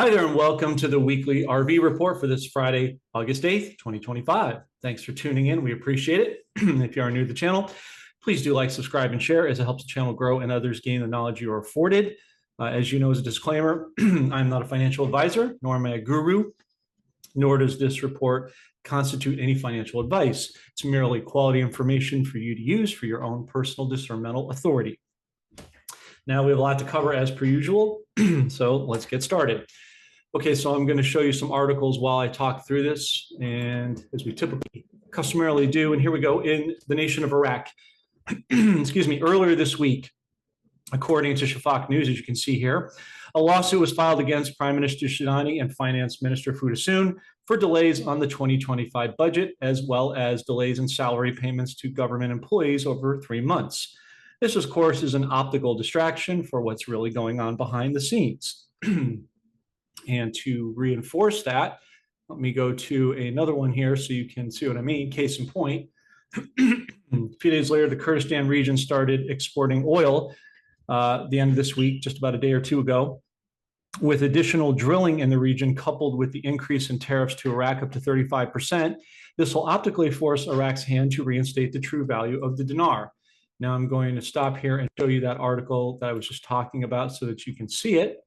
Hi there, and welcome to the weekly RV report for this Friday, August 8th, 2025. Thanks for tuning in. We appreciate it. If you are new to the channel, please do like, subscribe, and share as it helps the channel grow and others gain the knowledge you are afforded. As you know, as a disclaimer, I'm not a financial advisor, nor am I a guru, nor does this report constitute any financial advice. It's merely quality information for you to use for your own personal discernmental authority. Now we have a lot to cover as per usual, so let's get started. Okay, so I'm going to show you some articles while I talk through this, and as we typically customarily do, and here we go, in the nation of Iraq. Excuse me, earlier this week, according to Shafaq News, as you can see here, a lawsuit was filed against Prime Minister Shidani and Finance Minister Fudasun for delays on the 2025 budget, as well as delays in salary payments to government employees over 3 months. This, of course, is an optical distraction for what's really going on behind the scenes. And to reinforce that, let me go to another one here so you can see what I mean. Case in point, a few days later, the Kurdistan region started exporting oil the end of this week, just about a day or two ago, with additional drilling in the region coupled with the increase in tariffs to Iraq up to 35%. This will optically force Iraq's hand to reinstate the true value of the dinar. Now I'm going to stop here and show you that article that I was just talking about so that you can see it.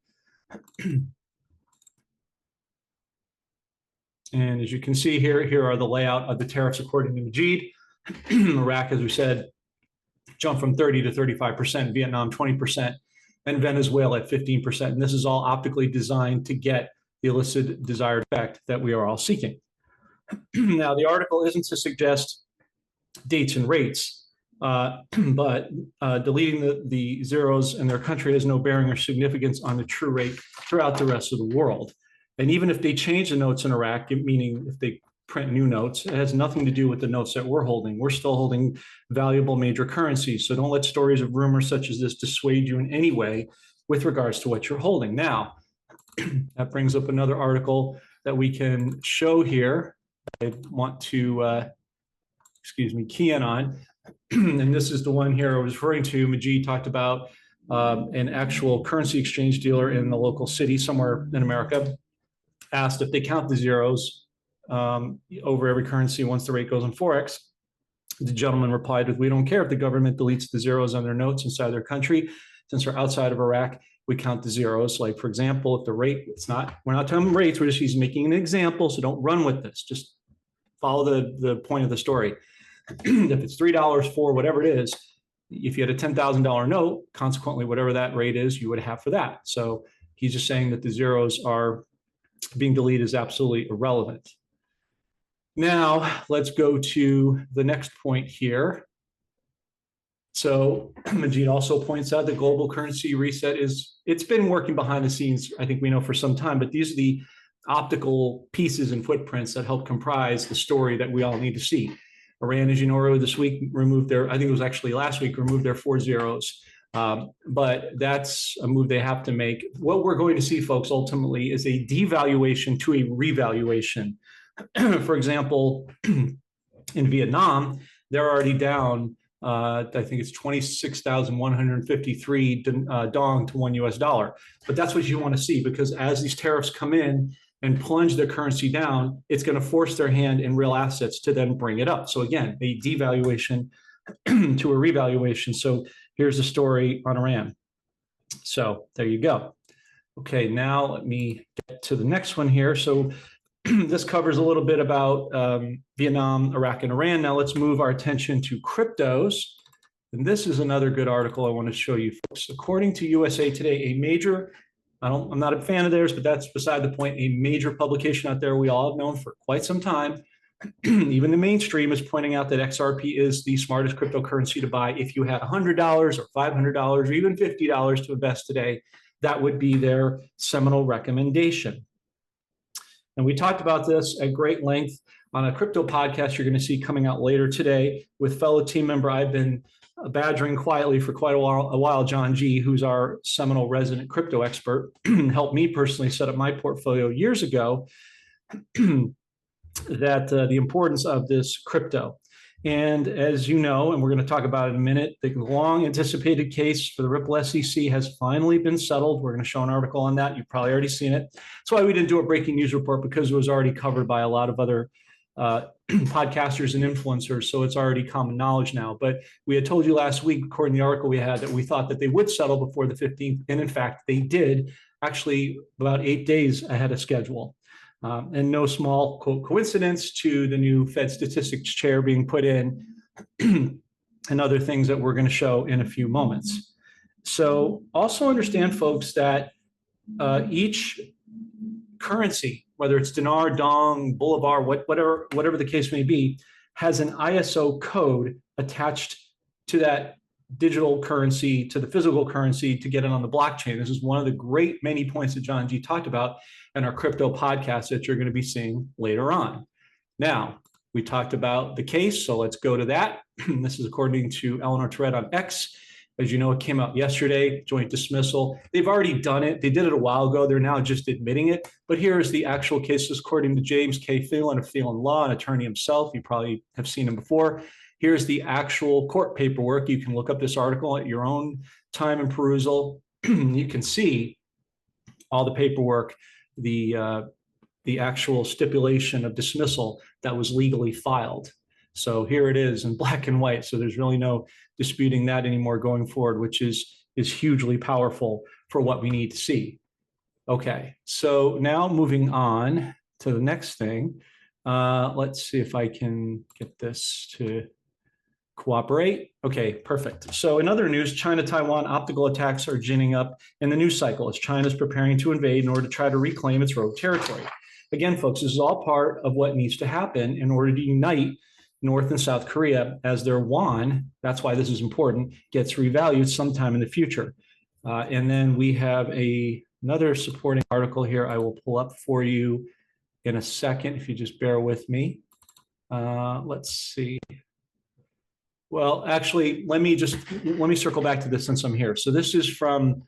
And as you can see here are the layout of the tariffs according to Majid. Iraq, as we said, jumped from 30 to 35%, Vietnam 20%, and Venezuela at 15%. And this is all optically designed to get the illicit desired effect that we are all seeking. Now, the article isn't to suggest dates and rates, but deleting the zeros in their country has no bearing or significance on the true rate throughout the rest of the world. And even if they change the notes in Iraq, meaning if they print new notes, it has nothing to do with the notes that we're holding. We're still holding valuable major currencies. So don't let stories of rumors such as this dissuade you in any way with regards to what you're holding. Now, that brings up another article that we can show here. I want to, key in on. And this is the one here I was referring to. Majid talked about an actual currency exchange dealer in the local city somewhere in America asked if they count the zeros over every currency once the rate goes on Forex. The gentleman replied with, "We don't care if the government deletes the zeros on their notes inside their country. Since we're outside of Iraq, we count the zeros." Like, for example, if the rate, we're not talking rates, we're just making an example, so don't run with this. Just follow the point of the story. If it's $3 for whatever it is, if you had a $10,000 note, consequently, whatever that rate is, you would have for that. So he's just saying that the zeros are being deleted is absolutely irrelevant. Now, let's go to the next point here. So Majid also points out the global currency reset it's been working behind the scenes, I think we know, for some time, but these are the optical pieces and footprints that help comprise the story that we all need to see. Iran, as you know, earlier this week removed I think it was actually last week, removed their 4 zeros. But that's a move they have to make. What we're going to see, folks, ultimately is a devaluation to a revaluation. For example, in Vietnam, they're already down, I think it's 26,153 dong to $1. But that's what you want to see, because as these tariffs come in and plunge their currency down, it's going to force their hand in real assets to then bring it up. So again, a devaluation to a revaluation. So here's the story on Iran. So there you go. Okay, now let me get to the next one here. So this covers a little bit about Vietnam, Iraq, and Iran. Now let's move our attention to cryptos. And this is another good article I want to show you, folks. According to USA Today, a major, I'm not a fan of theirs, but that's beside the point, a major publication out there we all have known for quite some time. Even the mainstream is pointing out that XRP is the smartest cryptocurrency to buy. If you had $100 or $500 or even $50 to invest today, that would be their seminal recommendation. And we talked about this at great length on a crypto podcast you're going to see coming out later today with fellow team member I've been badgering quietly for quite a while, John G., who's our seminal resident crypto expert, helped me personally set up my portfolio years ago. That the importance of this crypto. And as you know, and we're going to talk about it in a minute, the long anticipated case for the Ripple SEC has finally been settled. We're going to show an article on that. You've probably already seen it. That's why we didn't do a breaking news report, because it was already covered by a lot of other podcasters and influencers. So it's already common knowledge now. But we had told you last week, according to the article we had, that we thought that they would settle before the 15th. And in fact, they did, actually about 8 days ahead of schedule. And no small coincidence to the new Fed statistics chair being put in and other things that we're going to show in a few moments. So also understand, folks, that each currency, whether it's Dinar, Dong, Bolivar, whatever the case may be, has an ISO code attached to that digital currency, to the physical currency, to get it on the blockchain. This is one of the great many points that John G talked about in our crypto podcast that you're going to be seeing later on. Now, we talked about the case, so let's go to that. This is according to Eleanor Tourette on X. As you know, it came out yesterday, joint dismissal. They've already done it. They did it a while ago. They're now just admitting it. But here's the actual case according to James K. Phelan of Phelan Law, an attorney himself. You probably have seen him before. Here's the actual court paperwork. You can look up this article at your own time and perusal. You can see all the paperwork, the actual stipulation of dismissal that was legally filed. So here it is in black and white. So there's really no disputing that anymore going forward, which is hugely powerful for what we need to see. Okay, so now moving on to the next thing. Let's see if I can get this to cooperate. Okay, perfect. So in other news, China-Taiwan optical attacks are ginning up in the news cycle as China is preparing to invade in order to try to reclaim its rogue territory. Again, folks, this is all part of what needs to happen in order to unite North and South Korea as their yuan, that's why this is important, gets revalued sometime in the future. And then we have another supporting article here I will pull up for you in a second, if you just bear with me. Let's see. Well, actually, let me circle back to this since I'm here. So this is from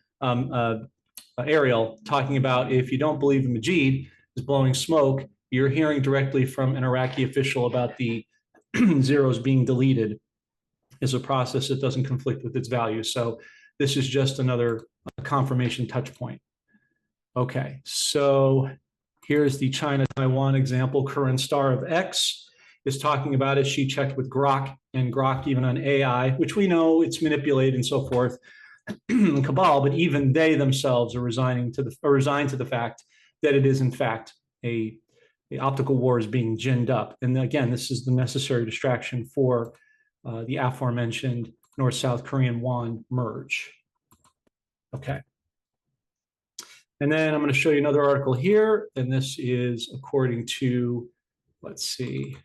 Ariel talking about, if you don't believe the Majid is blowing smoke, you're hearing directly from an Iraqi official about the zeros being deleted is a process that doesn't conflict with its values. So this is just another confirmation touch point. Okay, so here's the China-Taiwan example. Corinne Starr of X is talking about it. She checked with Grok, and Grok, even on AI, which we know it's manipulated and so forth, cabal, but even they themselves are resigned to the fact that it is in fact the optical war is being ginned up. And again, this is the necessary distraction for the aforementioned North-South Korean won merge. Okay. And then I'm going to show you another article here, and this is according to, let's see,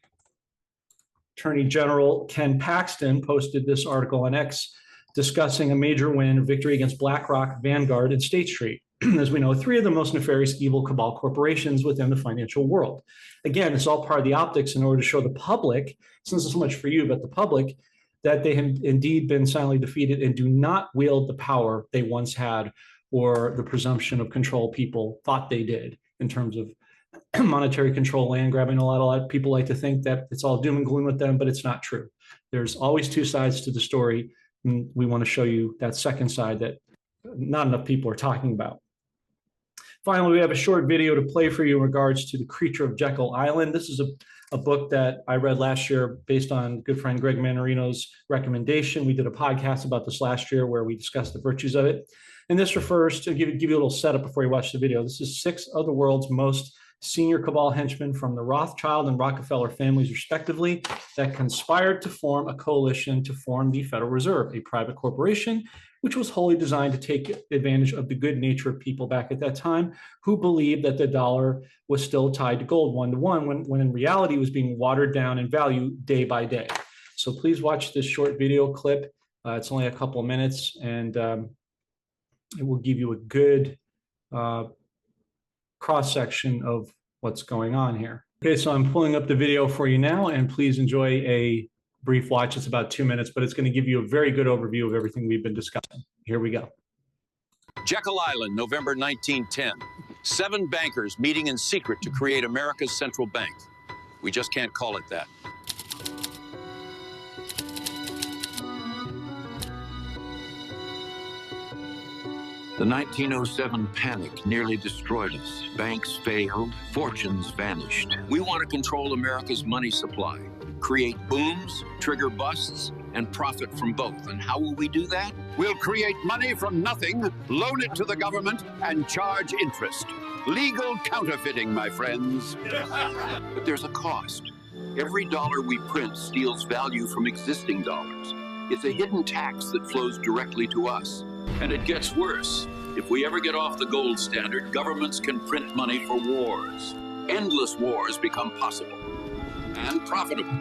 Attorney General Ken Paxton posted this article on X discussing a major win, a victory against BlackRock, Vanguard, and State Street. As we know, three of the most nefarious evil cabal corporations within the financial world. Again, it's all part of the optics in order to show the public, it's not so much for you, but the public, that they have indeed been silently defeated and do not wield the power they once had, or the presumption of control people thought they did in terms of monetary control, land grabbing. A lot of people like to think that it's all doom and gloom with them, but it's not true. There's always two sides to the story. And we want to show you that second side that not enough people are talking about. Finally, we have a short video to play for you in regards to The Creature of Jekyll Island. This is a book that I read last year based on good friend Greg Manarino's recommendation. We did a podcast about this last year where we discussed the virtues of it. And this refers to, give you a little setup before you watch the video. This is 6 of the world's most senior cabal henchmen from the Rothschild and Rockefeller families, respectively, that conspired to form a coalition to form the Federal Reserve, a private corporation, which was wholly designed to take advantage of the good nature of people back at that time who believed that the dollar was still tied to gold 1-to-1, when in reality it was being watered down in value day by day. So please watch this short video clip. It's only a couple of minutes, and it will give you a good cross-section of what's going on here. Okay, so I'm pulling up the video for you now, and please enjoy a brief watch. It's about 2 minutes, but it's going to give you a very good overview of everything we've been discussing. Here we go. Jekyll Island, November 1910. 7 bankers meeting in secret to create America's central bank. We just can't call it that. The 1907 panic nearly destroyed us. Banks failed, fortunes vanished. We want to control America's money supply, create booms, trigger busts, and profit from both. And how will we do that? We'll create money from nothing, loan it to the government, and charge interest. Legal counterfeiting, my friends. But there's a cost. Every dollar we print steals value from existing dollars. It's a hidden tax that flows directly to us. And it gets worse. If we ever get off the gold standard, governments can print money for wars. Endless wars become possible and profitable.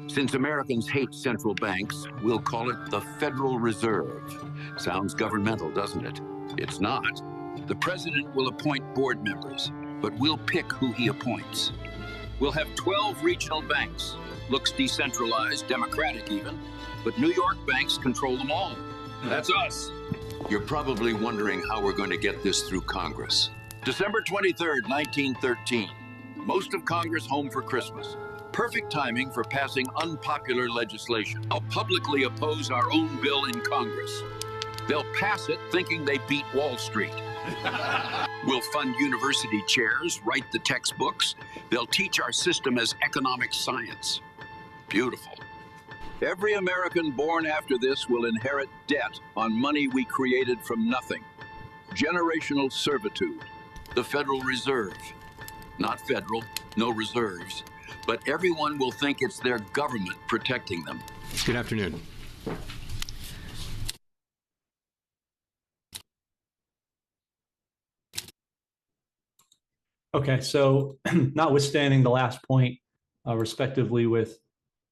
Since Americans hate central banks, we'll call it the Federal Reserve. Sounds governmental, doesn't it? It's not. The president will appoint board members, but we'll pick who he appoints. We'll have 12 regional banks. Looks decentralized, democratic even, but New York banks control them all. That's us. You're probably wondering how we're going to get this through Congress. December 23rd, 1913. Most of Congress home for Christmas. Perfect timing for passing unpopular legislation. I'll publicly oppose our own bill in Congress. They'll pass it thinking they beat Wall Street. We'll fund university chairs, write the textbooks. They'll teach our system as economic science. Beautiful. Every American born after this will inherit debt on money we created from nothing. Generational servitude. The Federal Reserve. Not federal, no reserves. But everyone will think it's their government protecting them. Good afternoon. Okay, so notwithstanding the last point, respectively with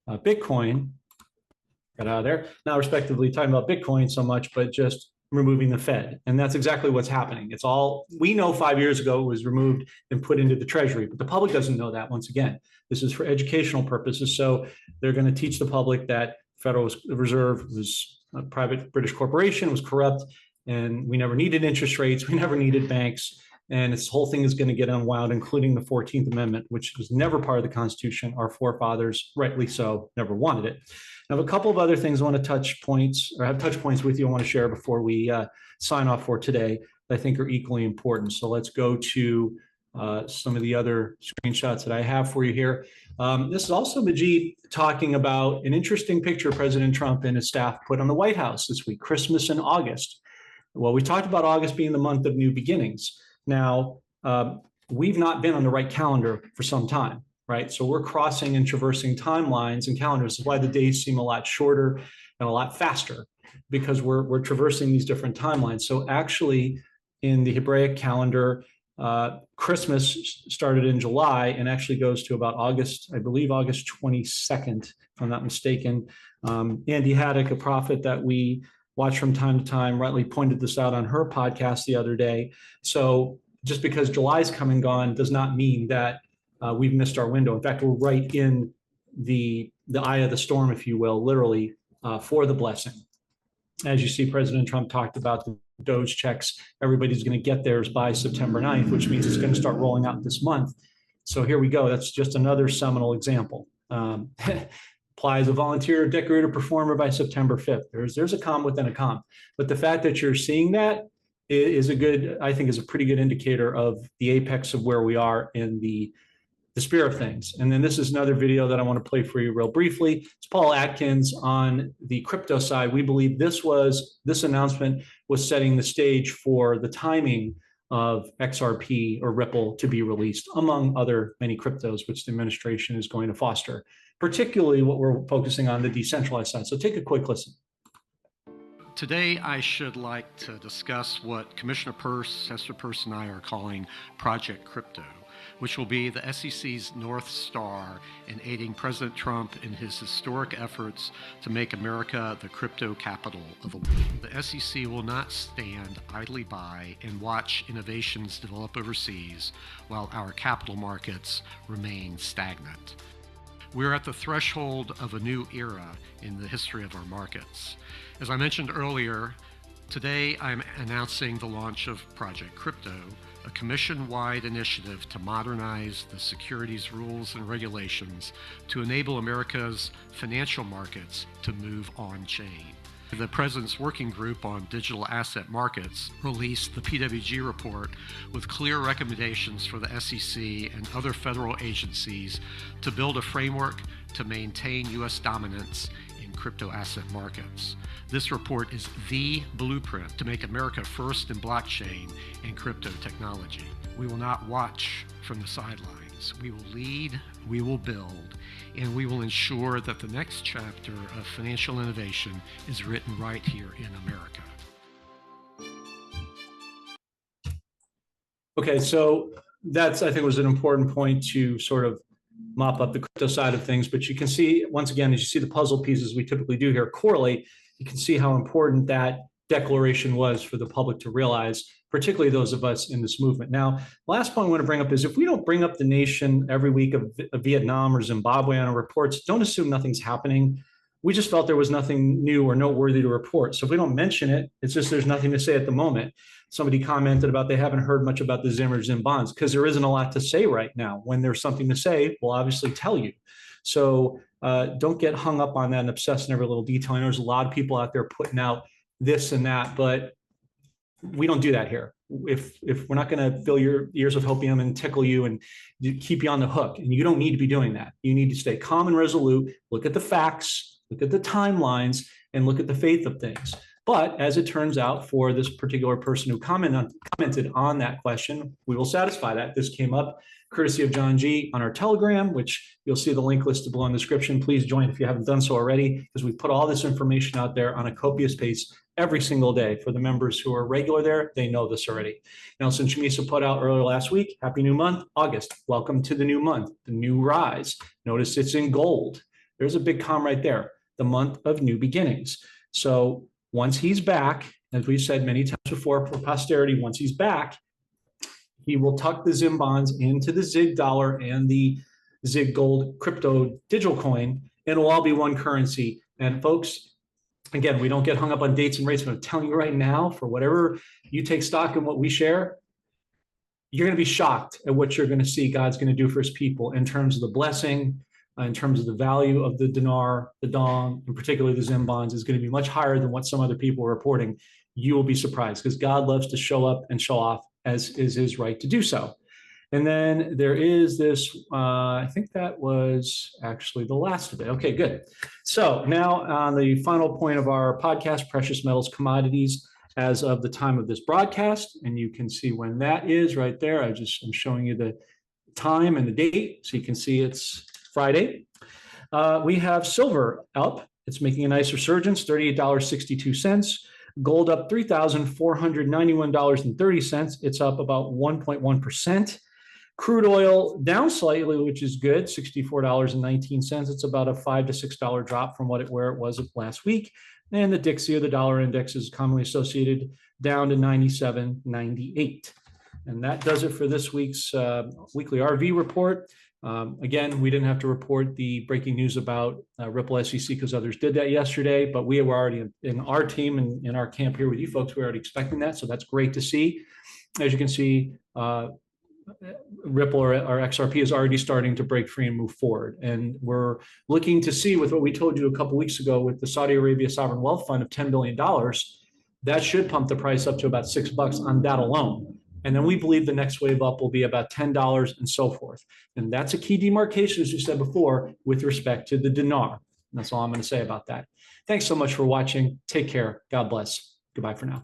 Bitcoin, got out of there, not respectively talking about Bitcoin so much, but just removing the Fed. And that's exactly what's happening. It's all, we know 5 years ago it was removed and put into the Treasury, but the public doesn't know that. Once again, this is for educational purposes. So they're going to teach the public that Federal Reserve was a private British corporation, was corrupt, and we never needed interest rates. We never needed banks. And this whole thing is going to get unwound, including the 14th Amendment, which was never part of the Constitution. Our forefathers, rightly so, never wanted it. I have a couple of other things I want to touch points with you I want to share before we sign off for today that I think are equally important. So let's go to some of the other screenshots that I have for you here. This is also Majid talking about an interesting picture President Trump and his staff put on the White House this week, Christmas in August. Well, we talked about August being the month of new beginnings. Now, we've not been on the right calendar for some time, right? So we're crossing and traversing timelines and calendars. That's why the days seem a lot shorter and a lot faster, because we're traversing these different timelines. So actually, in the Hebraic calendar, Christmas started in July and actually goes to about August, I believe August 22nd, if I'm not mistaken. Andy Haddock, a prophet that we watch from time to time, rightly pointed this out on her podcast the other day. So just because July's come and gone does not mean that we've missed our window. In fact, we're right in the eye of the storm, if you will, literally for the blessing. As you see, President Trump talked about the Doge checks. Everybody's going to get theirs by September 9th, which means it's going to start rolling out this month. So here we go. That's just another seminal example. Apply as a volunteer, decorator, performer by September 5th. There's a comma within a comma. But the fact that you're seeing that is a good, I think is a pretty good indicator of the apex of where we are in the spirit of things. And then this is another video that I want to play for you real briefly. It's Paul Atkins on the crypto side. We believe this announcement was setting the stage for the timing of XRP or Ripple to be released, among other many cryptos, which the administration is going to foster, particularly what we're focusing on, the decentralized side. So take a quick listen. Today, I should like to discuss what Commissioner Peirce, Hester Peirce, and I are calling Project Crypto, which will be the SEC's North Star in aiding President Trump in his historic efforts to make America the crypto capital of the world. The SEC will not stand idly by and watch innovations develop overseas while our capital markets remain stagnant. We're at the threshold of a new era in the history of our markets. As I mentioned earlier, today I'm announcing the launch of Project Crypto, a commission-wide initiative to modernize the securities rules and regulations to enable America's financial markets to move on-chain. The President's Working Group on Digital Asset Markets released the PWG report with clear recommendations for the SEC and other federal agencies to build a framework to maintain U.S. dominance in crypto asset markets. This report is the blueprint to make America first in blockchain and crypto technology. We will not watch from the sidelines. We will lead, we will build, and we will ensure that the next chapter of financial innovation is written right here in America. Okay, so that's, I think, was an important point to sort of mop up the crypto side of things. But you can see, once again, as you see the puzzle pieces we typically do here correlate, you can see how important that declaration was for the public to realize, particularly those of us in this movement. Now, last point I want to bring up is if we don't bring up the nation every week of Vietnam or Zimbabwe on our reports, don't assume nothing's happening. We just felt there was nothing new or noteworthy to report. So if we don't mention it, it's just there's nothing to say at the moment. Somebody commented about they haven't heard much about the Zim or Zim bonds because there isn't a lot to say right now. When there's something to say, we'll obviously tell you. So don't get hung up on that and obsessed in every little detail. I know there's a lot of people out there putting out this and that, but we don't do that here. If we're not going to fill your ears with hopium and tickle you and keep you on the hook, and you don't need to be doing that. You need to stay calm and resolute, look at the facts, look at the timelines, and look at the faith of things. But as it turns out, for this particular person who commented on that question, we will satisfy that. This came up courtesy of John G on our Telegram, which you'll see the link listed below in the description. Please join if you haven't done so already, because we put all this information out there on a copious pace every single day. For the members who are regular there, they know this already. Nelson Chamisa put out earlier last week, happy new month, August. Welcome to the new month, the new rise. Notice it's in gold. There's a big com right there, the month of new beginnings. So once he's back, as we've said many times before for posterity, once he's back, he will tuck the Zim bonds into the Zig dollar and the Zig gold crypto digital coin, and it'll all be one currency. And folks, again, we don't get hung up on dates and rates, but I'm telling you right now, for whatever you take stock in what we share, you're going to be shocked at what you're going to see God's going to do for his people in terms of the blessing, in terms of the value of the dinar, the dong, and particularly the Zim bonds is going to be much higher than what some other people are reporting. You will be surprised because God loves to show up and show off, as is his right to do so. And then there is this, I think that was actually the last of it. Okay, good. So now on the final point of our podcast, precious metals commodities, as of the time of this broadcast, and you can see when that is right there. I'm showing you the time and the date, so you can see it's Friday. We have silver up. It's making a nice resurgence, $38.62. Gold up $3,491.30. It's up about 1.1%. Crude oil down slightly, which is good, $64.19. It's about a $5 to $6 drop from where it was last week. And the Dixie, or the dollar index, is commonly associated, down to 97.98. And that does it for this week's weekly RV report. Again, we didn't have to report the breaking news about Ripple SEC because others did that yesterday, but we were already in our team and in our camp here with you folks, we were already expecting that. So that's great to see. As you can see, Ripple or XRP is already starting to break free and move forward. And we're looking to see, with what we told you a couple of weeks ago with the Saudi Arabia Sovereign Wealth Fund of $10 billion, that should pump the price up to about $6 on that alone. And then we believe the next wave up will be about $10 and so forth. And that's a key demarcation, as you said before, with respect to the dinar. And that's all I'm going to say about that. Thanks so much for watching. Take care. God bless. Goodbye for now.